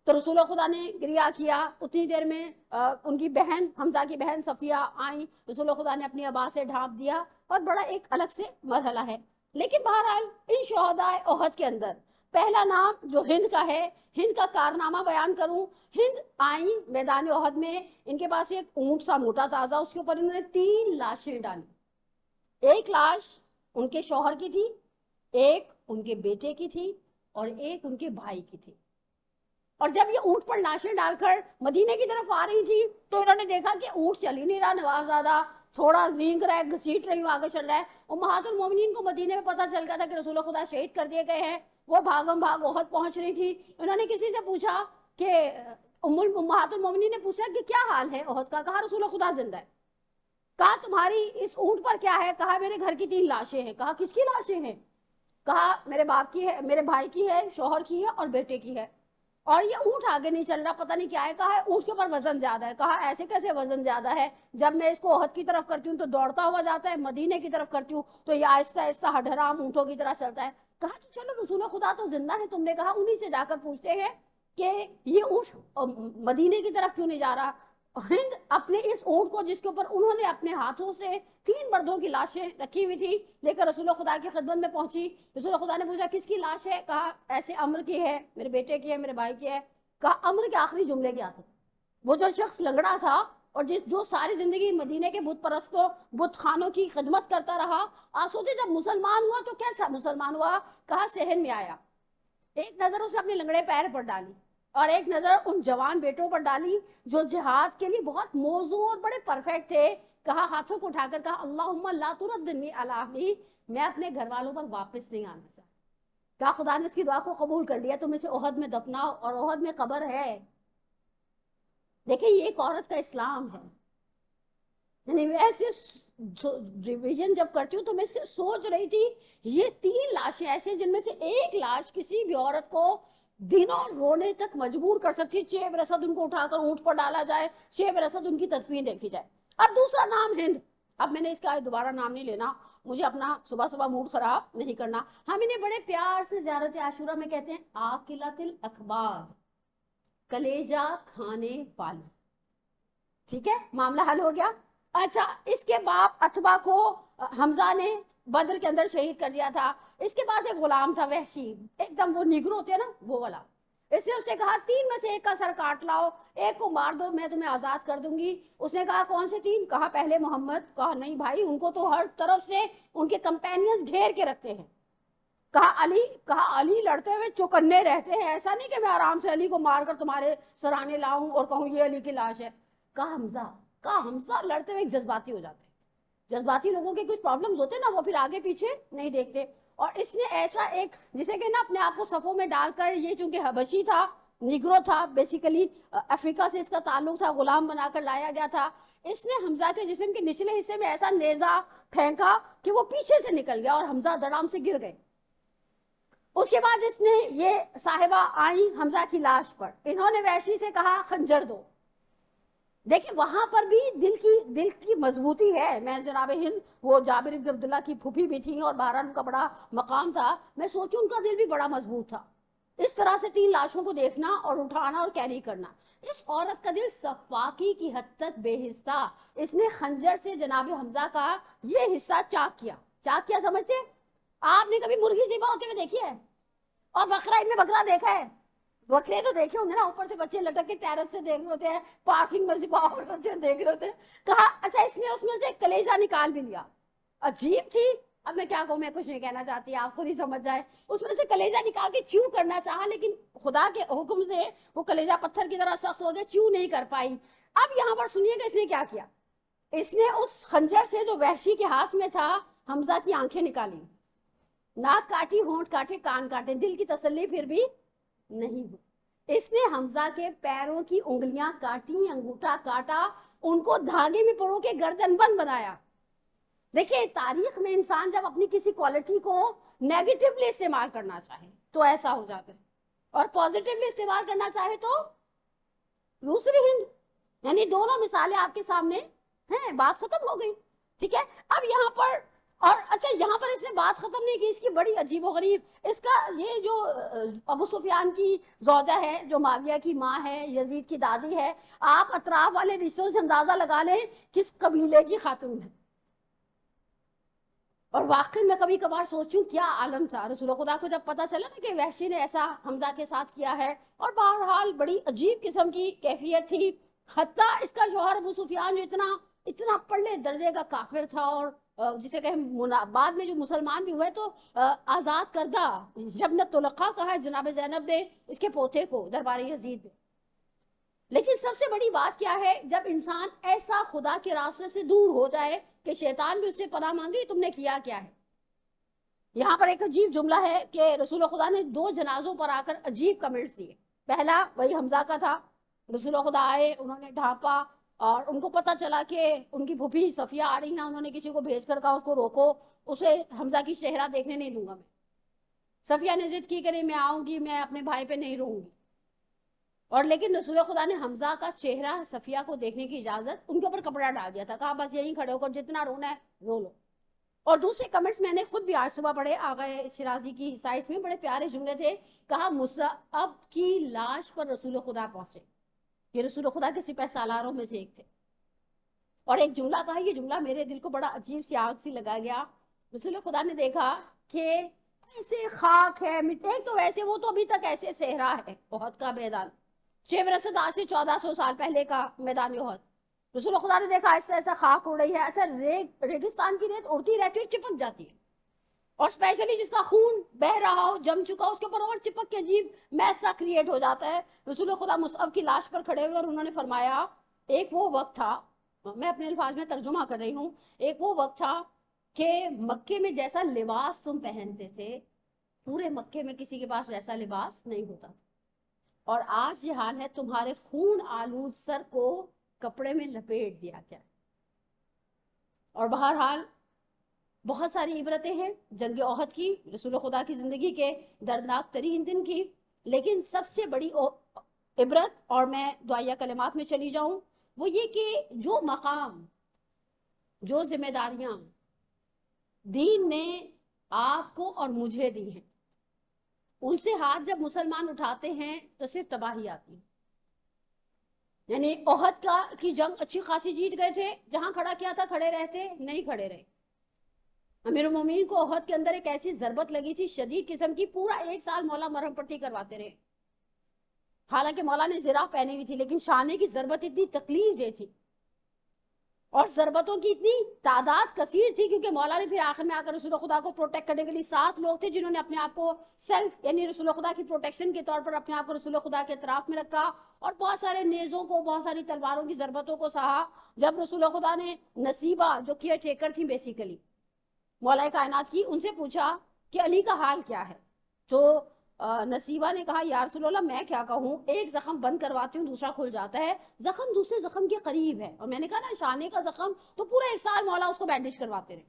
تو رسول خدا نے گریہ کیا. اتنی دیر میں ان کی بہن، حمزہ کی بہن صفیہ آئیں، رسول خدا نے اپنی عبا سے ڈھانپ دیا، اور بڑا ایک الگ سے مرحلہ ہے. لیکن بہرحال ان شہداء احد کے اندر پہلا نام جو ہند کا ہے، ہند کا کارنامہ بیان کروں. ہند آئیں میدان احد میں، ان کے پاس ایک اونٹ سا موٹا تازہ، اس کے اوپر انہوں نے 3 لاشیں ڈالی. ایک لاش ان کے شوہر کی تھی، ایک ان کے بیٹے کی تھی، اور ایک ان کے بھائی کی تھی. اور جب یہ اونٹ پر لاشیں ڈال کر مدینے کی طرف آ رہی تھی تو انہوں نے دیکھا کہ اونٹ چل ہی نہیں رہا، نوابزادہ تھوڑا رینگ رہا ہے، گھسیٹ رہی ہوں، آگے چل رہا ہے. امہات المومنین کو مدینے میں پتہ چل گیا تھا کہ رسول خدا شہید کر دیے گئے ہیں. وہ بھاگم بھاگ احد پہنچ رہی تھی. انہوں نے کسی سے پوچھا کہ امہات المومنین نے پوچھا کہ کیا حال ہے احد کا؟ کہا رسول خدا زندہ ہے. کہا تمہاری اس اونٹ پر کیا ہے؟ کہا میرے گھر کی 3 لاشیں ہیں. کہا کس کی لاشیں ہیں؟ کہا میرے باپ کی ہے، میرے بھائی کی ہے، شوہر کی ہے اور بیٹے کی ہے. اور یہ اونٹ آگے نہیں چل رہا، پتہ نہیں کیا ہے. کہا ہے اونٹ کے اوپر وزن زیادہ ہے. کہا ایسے کیسے وزن زیادہ ہے؟ جب میں اس کو احد کی طرف کرتی ہوں تو دوڑتا ہوا جاتا ہے، مدینے کی طرف کرتی ہوں تو یہ آہستہ آہستہ ہڈھرام اونٹوں کی طرح چلتا ہے. کہا تو چلو رسول خدا تو زندہ ہے، تم نے کہا انہی سے جا کر پوچھتے ہیں کہ یہ اونٹ مدینے کی طرف کیوں نہیں جا رہا. ہند اپنے اس اونٹ کو، جس کے اوپر انہوں نے اپنے ہاتھوں سے 3 مردوں کی لاشیں رکھی ہوئی تھی، لے کر رسول خدا کی خدمت میں پہنچی. رسول خدا نے پوچھا کس کی لاش ہے؟ کہا ایسے عمر کی ہے، میرے بیٹے کی ہے، میرے بھائی کی ہے. کہا عمر کے آخری جملے کیا تھے؟ وہ جو شخص لنگڑا تھا اور جو ساری زندگی مدینے کے بت پرستوں، بت خانوں کی خدمت کرتا رہا، آپ سوچے جب مسلمان ہوا تو کیسا مسلمان ہوا؟ کہا صحن میں آیا، ایک نظر اس نے اپنے لنگڑے پیر پر ڈالی اور ایک نظر ان جوان بیٹوں پر ڈالی جو جہاد کے لیے بہت موزوں اور بڑے پرفیکٹ تھے. کہا ہاتھوں کو اٹھا کر کہا اللہم لا تردنی علی اہلی، میں اپنے گھر والوں پر واپس نہیں آنا چاہتا. کہا خدا نے اس کی دعا کو قبول کر لیا، تم اسے احد میں دفناؤ، اور احد میں قبر ہے. دیکھیں یہ ایک عورت کا اسلام ہے. یعنی ایسے ریویژن جب کرتی ہوں تو میں صرف سوچ رہی تھی یہ 3 لاشیں ایسے جن میں سے ایک لاش کسی بھی عورت کو دنوں رونے تک مجبور کر سکتی. 6 برسد ان کو اٹھا کر اونٹ پر ڈالا جائے، 6 برسد ان کی تدفین دیکھی جائے. اب دوسرا نام ہند. اب میں نے اس کا دوبارہ نام نہیں لینا، مجھے اپنا صبح موڈ خراب نہیں کرنا. ہم انہیں بڑے پیار سے زیارت عاشورہ میں کہتے ہیں عاقلۃ الاکباد، کلیجہ کھانے والی. ٹھیک ہے، معاملہ حل ہو گیا. اچھا، اس کے باپ اتبا کو حمزہ نے بدر کے اندر شہید کر دیا تھا. اس کے پاس ایک غلام تھا وحشی، ایک دم وہ نیگرو ہوتے ہیں نا وہ والا. اس نے اسے کہا 3 میں سے ایک کا سر کاٹ لاؤ، ایک کو مار دو، میں تمہیں آزاد کر دوں گی. اس نے کہا کون سے 3؟ کہا پہلے محمد. کہا نہیں بھائی، ان کو تو ہر طرف سے ان کے کمپینینز گھیر کے رکھتے ہیں. کہا علی لڑتے ہوئے چوکنے رہتے ہیں، ایسا نہیں کہ میں آرام سے علی کو مار کر تمہارے سرانے لاؤں اور کہوں یہ علی کی لاش ہے. کہا حمزہ لڑتے ہوئے جذباتی ہو جاتے ہیں. جذباتی لوگوں کے کچھ پرابلمز ہوتے ہیں نا، وہ پھر آگے پیچھے نہیں دیکھتے. اور اس نے ایسا ایک جسے کہ نا اپنے آپ کو صفوں میں ڈال کر، یہ چونکہ حبشی تھا، نیگرو تھا، بیسیکلی افریقہ سے اس کا تعلق تھا، غلام بنا کر لایا گیا تھا، اس نے حمزہ کے جسم کے نچلے حصے میں ایسا نیزہ پھینکا کہ وہ پیچھے سے نکل گیا اور حمزہ دڑام سے گر گئے. اس کے بعد اس نے یہ صاحبہ آئیں حمزہ کی لاش پر، انہوں نے وحشی سے کہا خنجر دو. دیکھیں وہاں پر بھی دل کی مضبوطی ہے. میں جناب ہند، وہ جابر بن عبداللہ کی پھوپھی بھی تھی اور بہرحال ان کا بڑا مقام تھا، میں سوچوں ان کا دل بھی بڑا مضبوط تھا. اس طرح سے 3 لاشوں کو دیکھنا اور اٹھانا اور کیری کرنا. اس عورت کا دل صفاقی کی حد تک بے حس تھا. اس نے خنجر سے جناب حمزہ کا یہ حصہ چاک کیا سمجھتے؟ آپ نے کبھی مرغی ذبح ہوتے ہوئے دیکھی ہے؟ اور بکرا عید میں بکرا دیکھا ہے؟ بکرے تو دیکھے ہوں گے نا، اوپر سے بچے لٹک کے ٹیرس سے دیکھ رہے ہوتے ہیں، پارکنگ میں ذبح ہو رہے ہوتے ہیں، دیکھ رہے ہوتے ہیں. کہا اچھا اس نے اس میں سے کلیجہ نکال بھی لیا. عجیب تھی. اب میں کیا کہوں، میں کچھ نہیں کہنا چاہتی، آپ خود ہی سمجھ جائے. اس میں سے کلیجہ نکال کے چیو کرنا چاہا، لیکن خدا کے حکم سے وہ کلیجہ پتھر کی طرح سخت ہو گیا، چیو نہیں کر پائی. اب یہاں پر سنیے کہ اس نے کیا کیا. اس نے اس خنجر سے جو وحشی کے ہاتھ میں تھا حمزہ کی آنکھیں نکالی، ناک کاٹی، ہونٹ کاٹے، کان کاٹے. دل کی تسلی پھر بھی نہیں ہوئی. اس نے حمزہ کے پیروں کی انگلیاں کاٹی، انگوٹھا کاٹا، ان کو دھاگے میں پرو کے گردن بند بنایا. دیکھیں تاریخ میں انسان جب اپنی کسی کوالٹی کو نیگیٹیولی استعمال کرنا چاہے تو ایسا ہو جاتا ہے، اور پازیٹیولی استعمال کرنا چاہے تو دوسری ہند. یعنی دونوں مثالیں آپ کے سامنے ہیں. بات ختم ہو گئی. ٹھیک ہے. اب یہاں پر اور اچھا یہاں پر اس نے بات ختم نہیں کی، اس کی بڑی عجیب و غریب، اس کا یہ جو ابو سفیان کی زوجہ ہے، جو معاویہ کی ماں ہے، یزید کی دادی ہے، آپ اطراف والے رشتوں سے اندازہ لگا لیں کس قبیلے کی خاتون ہے. اور واقعی میں کبھی کبھار سوچوں کیا عالم تھا. رسول خدا کو جب پتا چلا نا کہ وحشی نے ایسا حمزہ کے ساتھ کیا ہے، اور بہرحال بڑی عجیب قسم کی کیفیت تھی. حتیٰ اس کا شوہر ابو سفیان جو اتنا پڑھے درجے کا کافر تھا، اور جسے کہ بعد میں جو مسلمان بھی ہوئے تو آزاد کردہ جبنت طلقہ کہا ہے جناب زینب نے اس کے پوتے کو دربار یزید میں. لیکن سب سے بڑی بات کیا ہے، جب انسان ایسا خدا کے راستے سے دور ہو جائے کہ شیطان بھی اس سے پناہ مانگے، تم نے کیا کیا ہے. یہاں پر ایک عجیب جملہ ہے کہ رسول خدا نے 2 جنازوں پر آ کر عجیب کمنٹس دیے. پہلا وہی حمزہ کا تھا. رسول خدا آئے، انہوں نے ڈھانپا، اور ان کو پتا چلا کہ ان کی پھوپھی صفیہ آ رہی ہیں. انہوں نے کسی کو بھیج کر کہا اس کو روکو، اسے حمزہ کی چہرہ دیکھنے نہیں دوں گا میں. صفیہ نے ضد کی کہ نہیں میں آؤں گی، میں اپنے بھائی پہ نہیں رہوں گی. اور لیکن رسول خدا نے حمزہ کا چہرہ صفیہ کو دیکھنے کی اجازت، ان کے اوپر کپڑا ڈال دیا تھا، کہا بس یہیں کھڑے ہو کر جتنا رونا ہے رو لو. اور دوسرے کمنٹس میں نے خود بھی آج صبح پڑھے آغا شرازی کی سائٹ میں، بڑے پیارے جملے تھے. کہا مصعب کی لاش پر رسول خدا پہنچے. یہ رسول خدا کے سپہ سالاروں میں سے ایک تھے. اور ایک جملہ کہا، یہ جملہ میرے دل کو بڑا عجیب سی آگ سی لگا گیا. رسول خدا نے دیکھا کہ ایسے خاک ہے ایک تو ویسے وہ تو ابھی تک ایسے صحرا ہے، بہت کا میدان، 6 برس سے 1400 سال پہلے کا میدان احد. رسول خدا نے دیکھا ایسا ایسا خاک اڑ رہی ہے. اچھا ریگستان کی ریت اڑتی رہتی ہے اور چپک جاتی ہے، اور اسپیشلی جس کا خون بہ رہا ہو، جم چکا ہو، اس کے اوپر اور چپک کے عجیب میس سا کریٹ ہو جاتا ہے. رسول خدا مصعب کی لاش پر کھڑے ہوئے اور انہوں نے فرمایا ایک وہ وقت تھا، میں اپنے الفاظ میں ترجمہ کر رہی ہوں، ایک وہ وقت تھا کہ مکے میں جیسا لباس تم پہنتے تھے پورے مکے میں کسی کے پاس ویسا لباس نہیں ہوتا، اور آج یہ حال ہے تمہارے خون آلود سر کو کپڑے میں لپیٹ دیا گیا. اور بہرحال بہت ساری عبرتیں ہیں جنگ احد کی، رسول خدا کی زندگی کے دردناک ترین دن کی. لیکن سب سے بڑی عبرت، اور میں دعائیہ کلمات میں چلی جاؤں، وہ یہ کہ جو مقام، جو ذمہ داریاں دین نے آپ کو اور مجھے دی ہیں، ان سے ہاتھ جب مسلمان اٹھاتے ہیں تو صرف تباہی آتی ہے. یعنی احد کی جنگ اچھی خاصی جیت گئے تھے، جہاں کھڑا کیا تھا کھڑے رہتے نہیں کھڑے رہے. امیر المومنین کو احد کے اندر ایک ایسی ضربت لگی تھی شدید قسم کی، پورا 1 سال مولا مرہم پٹی کرواتے رہے. حالانکہ مولا نے زرہ پہنی ہوئی تھی، لیکن شانے کی ضربت اتنی تکلیف دے تھی. اور ضربتوں کی اتنی تعداد کثیر تھی، کیونکہ مولا نے پھر آخر میں آ کر رسول خدا کو پروٹیکٹ کرنے کے لیے 7 لوگ تھے جنہوں نے اپنے آپ کو سیلف یعنی رسول خدا کی پروٹیکشن کے طور پر اپنے آپ کو رسول خدا کے اطراف میں رکھا، اور بہت سارے نیزوں کو، بہت ساری تلواروں کی ضربتوں کو سہا۔ جب رسول خدا نے نصیبہ جو کیئر ٹیکر تھی بیسیکلی مولا کائنات کی، ان سے پوچھا کہ علی کا حال کیا ہے، تو نصیبہ نے کہا یا رسول اللہ میں کیا کہوں، ایک زخم بند کرواتی ہوں دوسرا کھل جاتا ہے، زخم دوسرے زخم کے قریب ہے، اور میں نے کہا نا شانے کا زخم تو پورا 1 سال مولا اس کو بینڈیج کرواتے رہے،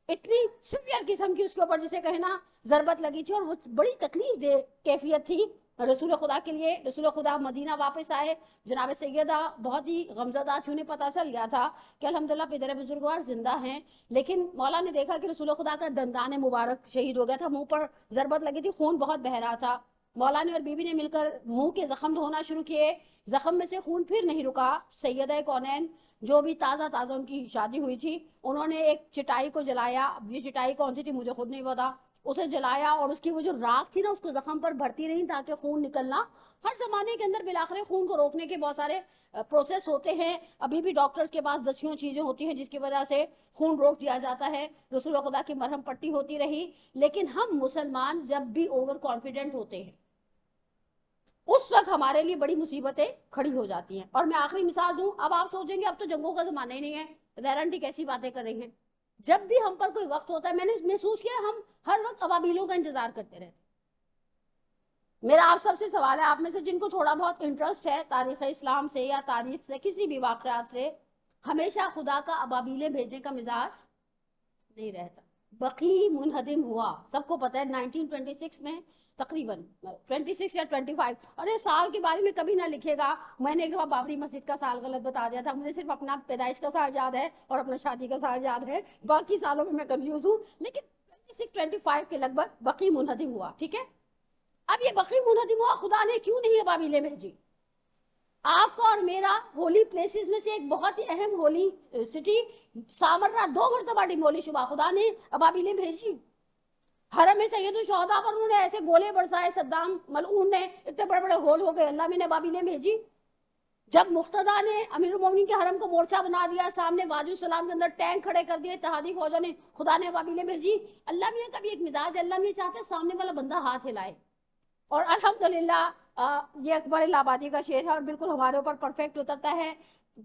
اتنی سیویئر قسم کی اس کے اوپر جسے کہنا ضربت لگی تھی، اور وہ بڑی تکلیف دہ کیفیت تھی رسول خدا کے لیے۔ رسول خدا مدینہ واپس آئے، جناب سیدہ بہت ہی غمزدہ تھی، انہیں پتا چل گیا تھا کہ الحمدللہ پدر بزرگوار زندہ ہیں، لیکن مولا نے دیکھا کہ رسول خدا کا دندان مبارک شہید ہو گیا تھا، منہ پر ضربت لگی تھی، خون بہت بہ رہا تھا۔ مولا نے اور بی بی نے مل کر منہ کے زخم دھونا شروع کیے، زخم میں سے خون پھر نہیں رکا۔ سیدہ کونین جو بھی تازہ ان کی شادی ہوئی تھی، انہوں نے ایک چٹائی کو جلایا، یہ چٹائی کون سی تھی مجھے خود نہیں پتا، اسے جلایا، اور اس کی وہ جو راکھ تھی نا اس کو زخم پر بھرتی رہی تاکہ خون نکلنا۔ ہر زمانے کے اندر بالآخر خون کو روکنے کے بہت سارے پروسیس ہوتے ہیں، ابھی بھی ڈاکٹرز کے پاس دسیوں چیزیں ہوتی ہیں جس کی وجہ سے خون روک دیا جاتا ہے۔ رسول خدا کی مرہم پٹی ہوتی رہی، لیکن ہم مسلمان جب بھی اوور کانفیڈنٹ ہوتے ہیں اس وقت ہمارے لیے بڑی مصیبتیں کھڑی ہو جاتی ہیں۔ اور میں آخری مثال دوں، اب آپ سوچیں گے اب تو جنگوں کا زمانہ ہی نہیں ہے، گارنٹی کیسی باتیں کر رہی ہیں۔ جب بھی ہم پر کوئی وقت ہوتا ہے، میں نے محسوس کیا ہم ہر وقت ابابیلوں کا انتظار کرتے رہتے۔ میرا آپ سب سے سوال ہے، آپ میں سے جن کو تھوڑا بہت انٹرسٹ ہے تاریخ اسلام سے یا تاریخ سے کسی بھی واقعات سے، ہمیشہ خدا کا ابابیلیں بھیجنے کا مزاج نہیں رہتا۔ بقی منہدم ہوا، سب کو پتہ ہے 1926 میں تقریباً 26 یا 25، اور یہ سال کے بارے میں کبھی نہ لکھے گا، میں نے ایک دفعہ بابری مسجد کا سال غلط بتا دیا تھا، مجھے صرف اپنا پیدائش کا سال یاد ہے اور اپنا شادی کا سال یاد ہے، باقی سالوں میں کنفیوز ہوں، لیکن 26 25 کے لگ بھگ بقی منہدم ہوا، ٹھیک ہے۔ اب یہ بقی منہدم ہوا، خدا نے کیوں نہیں ابابیلیں بھیجی؟ آپ کا اور میرا ہولی پلیسز میں سے ایک بہت ہی اہم ہولی سٹی سامرا 2 مرتبہ ڈیمولش ہوا، خدا نے ابابیلیں بھیجی۔ حرم سید الشہداء پر انہوں نے ایسے گولے برسائے، صدام ملعون نے، اتنے بڑے بڑے ہول ہو گئے، اللہ میں نے ابابیلیں بھیجی۔ جب مقتدیٰ نے امیر المومنین کے حرم کو مورچہ بنا دیا، سامنے واجو السلام کے اندر ٹینک کھڑے کر دیے اتحادی فوجوں نے، خدا نے ابابیلیں بھیجی۔ اللہ میاں کا بھی ایک مزاج ہے، اللہ میاں چاہتے ہیں سامنے والا بندہ ہاتھ ہلائے، اور الحمدللہ یہ اکبر الہٰبادی کا شعر ہے اور بالکل ہمارے اوپر پرفیکٹ اترتا ہے۔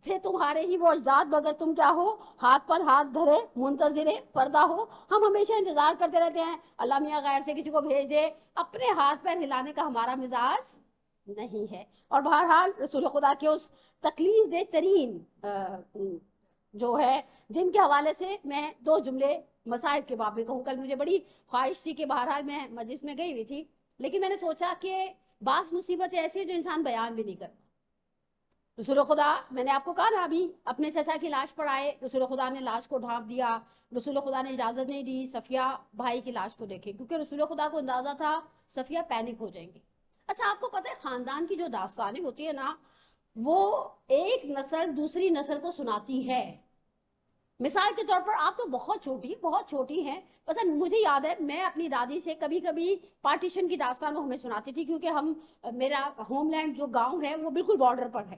پھر تمہارے ہی وہ اجداد مگر تم کیا ہو، ہاتھ پر ہاتھ دھرے منتظر پردہ ہو۔ ہم ہمیشہ انتظار کرتے رہتے ہیں اللہ میاں غیب سے کسی کو بھیج دے، اپنے ہاتھ پیر ہلانے کا ہمارا مزاج نہیں ہے۔ اور بہرحال رسول خدا کے اس تکلیف دہ ترین جو ہے دن کے حوالے سے میں 2 جملے مصائب کے باب میں کہوں۔ کل مجھے بڑی خواہش تھی کہ بہرحال میں مجلس میں گئی ہوئی تھی، لیکن میں نے سوچا کہ بعض مصیبتیں ایسی ہیں جو انسان بیان بھی نہیں کرتا۔ رسول خدا، میں نے آپ کو کہا نا ابھی اپنے چچا کی لاش پر آئے، رسول خدا نے لاش کو ڈھانپ دیا، رسول خدا نے اجازت نہیں دی صفیہ بھائی کی لاش کو دیکھے، کیونکہ رسول خدا کو اندازہ تھا صفیہ پینک ہو جائیں گی۔ اچھا آپ کو پتہ ہے خاندان کی جو داستانیں ہوتی ہیں نا، وہ ایک نسل دوسری نسل کو سناتی ہے۔ مثال کے طور پر آپ تو بہت چھوٹی ہیں، بس مجھے یاد ہے میں اپنی دادی سے کبھی کبھی پارٹیشن کی داستان وہ ہمیں سناتی تھی، کیونکہ میرا ہوم لینڈ جو گاؤں ہے وہ بالکل بارڈر پر ہے،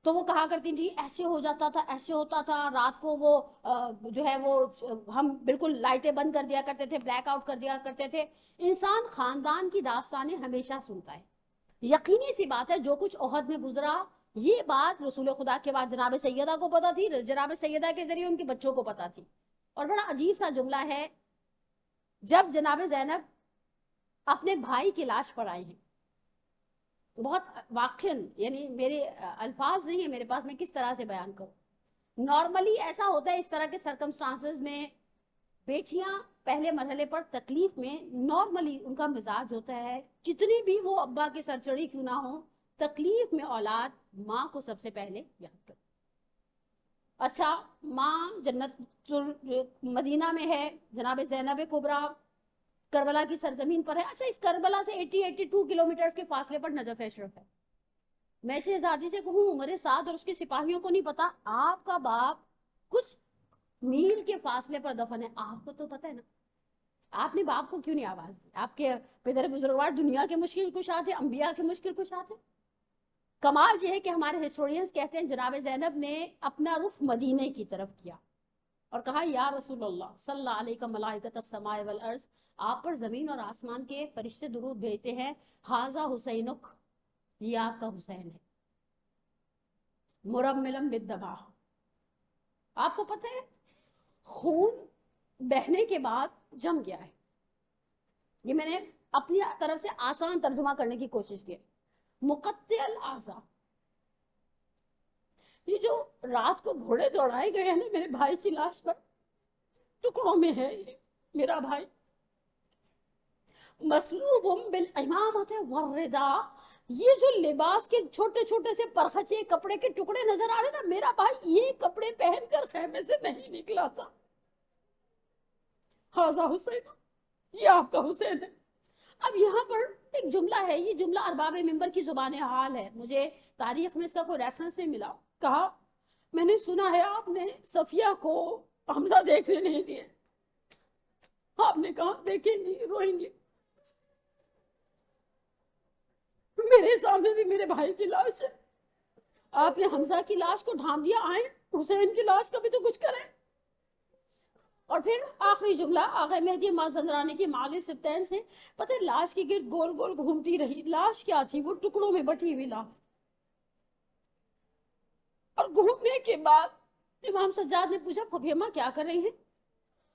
تو وہ کہا کرتی تھی ایسے ہو جاتا تھا، ایسے ہوتا تھا، رات کو وہ جو ہے وہ ہم بالکل لائٹیں بند کر دیا کرتے تھے، بلیک آؤٹ کر دیا کرتے تھے۔ انسان خاندان کی داستانیں ہمیشہ سنتا ہے۔ یقینی سی بات ہے جو کچھ احد میں گزرا، یہ بات رسول خدا کے بعد جناب سیدہ کو پتا تھی، جناب سیدہ کے ذریعے ان کے بچوں کو پتا تھی۔ اور بڑا عجیب سا جملہ ہے، جب جناب زینب اپنے بھائی کی لاش پر آئی ہیں، بہت واقعاً یعنی میرے الفاظ نہیں ہیں میرے پاس، میں کس طرح سے بیان کروں۔ نارملی ایسا ہوتا ہے اس طرح کے سرکمسٹانسز میں، بیٹیاں پہلے مرحلے پر تکلیف میں نارملی ان کا مزاج ہوتا ہے، جتنی بھی وہ ابا کے سر چڑھی کیوں نہ ہو، تکلیف میں اولاد ماں کو سب سے پہلے یاد کرتی۔ اچھا ماں جنت مدینہ میں ہے، جناب زینب کبریٰ کربلا کی سرزمین پر ہے۔ اچھا اس کربلا سے 82 کلومیٹرز کے فاصلے پر نجف اشرف ہے۔ میں شہزادی سے کہوں عمر سعد اور اس کے سپاہیوں کو نہیں پتا، آپ کا باپ کچھ میل کے فاصلے پر دفن ہے، آپ کو تو پتہ ہے نا، آپ نے باپ کو کیوں نہیں آواز دی؟ آپ کے پدر بزرگوار دنیا کے مشکل کشا تھے، انبیاء کے مشکل کشا تھے۔ کمال یہ ہے کہ ہمارے ہسٹورینز کہتے ہیں جناب زینب نے اپنا رخ مدینے کی طرف کیا اور کہا یا رسول اللہ صلی اللہ علیہ ملائکۃ السماء والارض، آپ پر زمین اور آسمان کے فرشتے درود بھیجتے ہیں، ھذا حسینک، یہ آپ کا حسین ہے، مرملم بالدمع، آپ کو پتہ ہے خون بہنے کے بعد جم گیا ہے. یہ میں نے اپنی طرف سے آسان ترجمہ کرنے کی کوشش کی. مقطع الاعضاء، یہ جو رات کو گھوڑے دوڑائے گئے ہیں نا میرے بھائی کی لاش پر، ٹکڑوں میں ہے یہ میرا بھائی. مسلوب بالامامۃ والرداء، یہ جو لباس کے چھوٹے چھوٹے سے پرخچے کپڑے کے ٹکڑے نظر آ رہے نا، میرا بھائی یہ کپڑے پہن کر خیمے سے نہیں نکلا تھا. ھذا حسین، یہ آپ کا حسین ہے. اب یہاں پر ایک جملہ ہے، یہ جملہ ارباب منبر کی زبان حال ہے، مجھے تاریخ میں اس کا کوئی ریفرنس نہیں ملا. کہا میں نے سنا ہے آپ نے صفیہ کو حمزہ دیکھنے نہیں دیے. آپ نے کہا دیکھیں گی روئیں گی. میرے سامنے بھی میرے بھائی کی لاش ہے، آپ نے حمزہ کی لاش کو ڈھانپ دیا، آئیں حسین کی لاش کا بھی تو کچھ کریں. اور پھر آخری جملہ آقا مہدی مازندرانی کی مالی سبتین سے، پتہ ہے لاش کے گرد گول گول گھومتی رہی. لاش کیا تھی؟ وہ ٹکڑوں میں بٹی ہوئی لاش. اور گھومنے کے بعد امام سجاد نے پوچھا پھوپھی اماں کیا کر رہی ہیں؟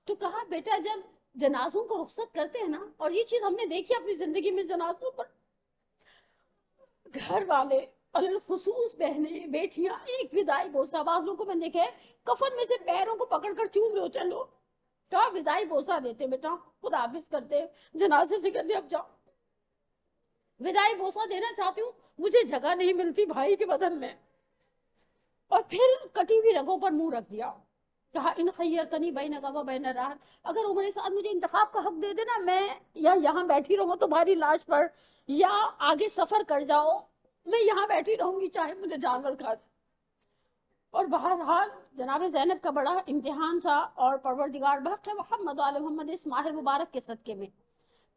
تو کہا بیٹا جب جنازوں کو رخصت کرتے ہیں نا، اور یہ چیز ہم نے دیکھی اپنی زندگی میں جنازوں پر، گھر والے خصوص بہنیں بیٹیاں ایک ودائی بوسہ، بعض لوگوں کو میں نے دیکھا ہے کفن میں سے پیروں کو پکڑ کر چوم رہے ہوتے ہیں لوگ. کہا ودائی بوسہ دیتے بیٹا، خدا حافظ کرتے، جنازے سے کہتے اب جاؤ. ودائی بوسہ دینا چاہتی ہوں، مجھے جگہ نہیں ملتی بھائی کے بدن میں. اور پھر کٹی ہوئی رگوں پر منہ رکھ دیا. کہا ان خیرتنی بینک و بین راحت، اگر عمر سعد مجھے انتخاب کا حق دے دینا، میں یا یہاں بیٹھی رہوں تمہاری لاش پر، یا آگے سفر کر جاؤ، میں یہاں بیٹھی رہوں گی چاہے مجھے جانور کھا جائے. اور بہرحال جناب زینب کا بڑا امتحان تھا، اور پروردگار بحق محمد و محمد اس ماہ مبارک کے صدقے میں،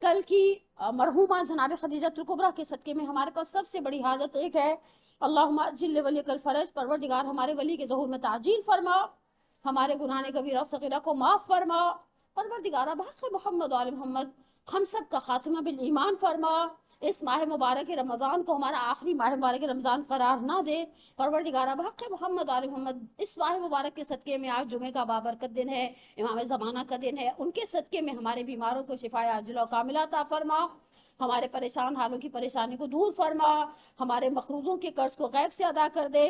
کل کی مرحومہ جناب خدیجہ الکبریٰ کے صدقے میں ہمارے پاس سب سے بڑی حاجت ایک ہے، اللہم اجل ولیک الفرج، پروردگار ہمارے ولی کے ظہور میں تعجیل فرما، ہمارے گناہ کبیرہ صغیرہ کو معاف فرما، پروردگار بحق محمد و محمد ہم سب کا خاتمہ بالایمان فرما، اس ماہ مبارک رمضان کو ہمارا آخری ماہ مبارک رمضان قرار نہ دے. پروردگار بحق محمد و محمد اس ماہ مبارک کے صدقے میں آج جمعہ کا بابرکت دن ہے، امام زمانہ کا دن ہے، ان کے صدقے میں ہمارے بیماروں کو شفا عاجلہ و کاملہ عطا فرما، ہمارے پریشان حالوں کی پریشانی کو دور فرما، ہمارے مقروضوں کے قرض کو غیب سے ادا کر دے،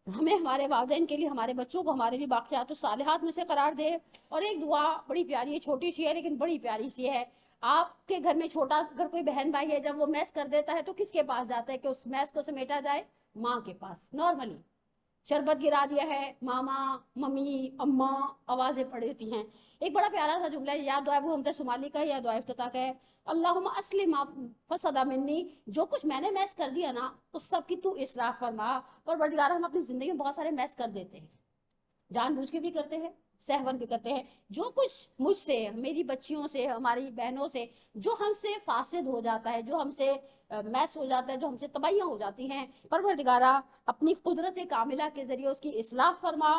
ہمیں ہمارے والدین کے لیے، ہمارے بچوں کو ہمارے لیے باقیات الصالحات میں سے قرار دے. اور ایک دعا بڑی پیاری ہے، چھوٹی سی ہے لیکن بڑی پیاری سی ہے. آپ کے گھر میں چھوٹا اگر کوئی بہن بھائی ہے، جب وہ میس کر دیتا ہے تو کس کے پاس جاتا ہے کہ اس میس کو سمیٹا جائے؟ ماں کے پاس. نارملی شربت گرا دیا ہے، ماما ممی اماں آوازیں پڑی ہوتی ہیں. ایک بڑا پیارا سا جملہ ہے، یا دعا ابو حمزہ شمالی کا ہے یا دعا افتتاح کا ہے، اللہم اصلح ما فسد منی، جو کچھ میں نے میس کر دیا نا اس سب کی تو اصلاح فرما. اور پروردگار ہم اپنی زندگی میں بہت سارے میس کر دیتے ہیں، جان بوجھ کے بھی کرتے ہیں، سہون بھی کرتے ہیں. جو کچھ مجھ سے، میری بچیوں سے، ہماری بہنوں سے جو ہم سے فاسد ہو جاتا ہے، جو ہم سے میس ہو جاتا ہے، جو ہم سے تباہیاں ہو جاتی ہیں، پروردگارہ اپنی قدرت کاملہ کے ذریعے اس کی اصلاح فرما،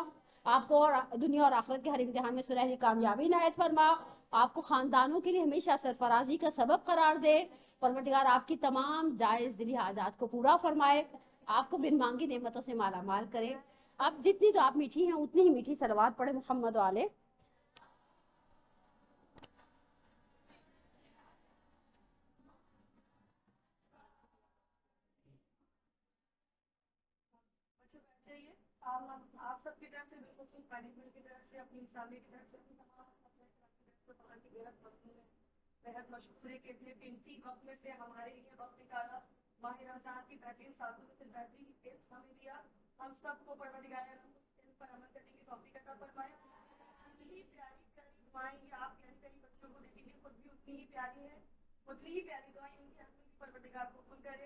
آپ کو اور دنیا اور آخرت کے ہر امتحان میں سنہری کامیابی عنایت فرما، آپ کو خاندانوں کے لیے ہمیشہ سرفرازی کا سبب قرار دے. پروردگار آپ کی تمام جائز دلی حاجات کو پورا فرمائے، آپ کو بن مانگی نعمتوں سے مالا مال کرے. آپ جتنی تو آپ میٹھی ہیں اتنی ہی میٹھی صلوات پڑھے محمد والے. آپ سب کی طرف سے بالکل مینجمنٹ کی طرف سے، اپنی اسلامی کی طرف سے، بہت مشکور ہے کہ اتنے قیمتی وقت میں سے ہمارے لیے وقت نکالا، ماہ رمضان کی بہترین ساتوں میں سے بہترین گفٹ ہمیں دیا. ہم سب کو پروردگار پر عمل کرنے کی توفیق عطا فرمائے. اتنی پیاری پیاری دعائیں یہ آپ پیاری پیاری بچوں کو دیتی ہیں، خود بھی اتنی ہی پیاری ہے، اتنی ہی پیاری دعائیں ان کی پروردگار کو قبول کرے.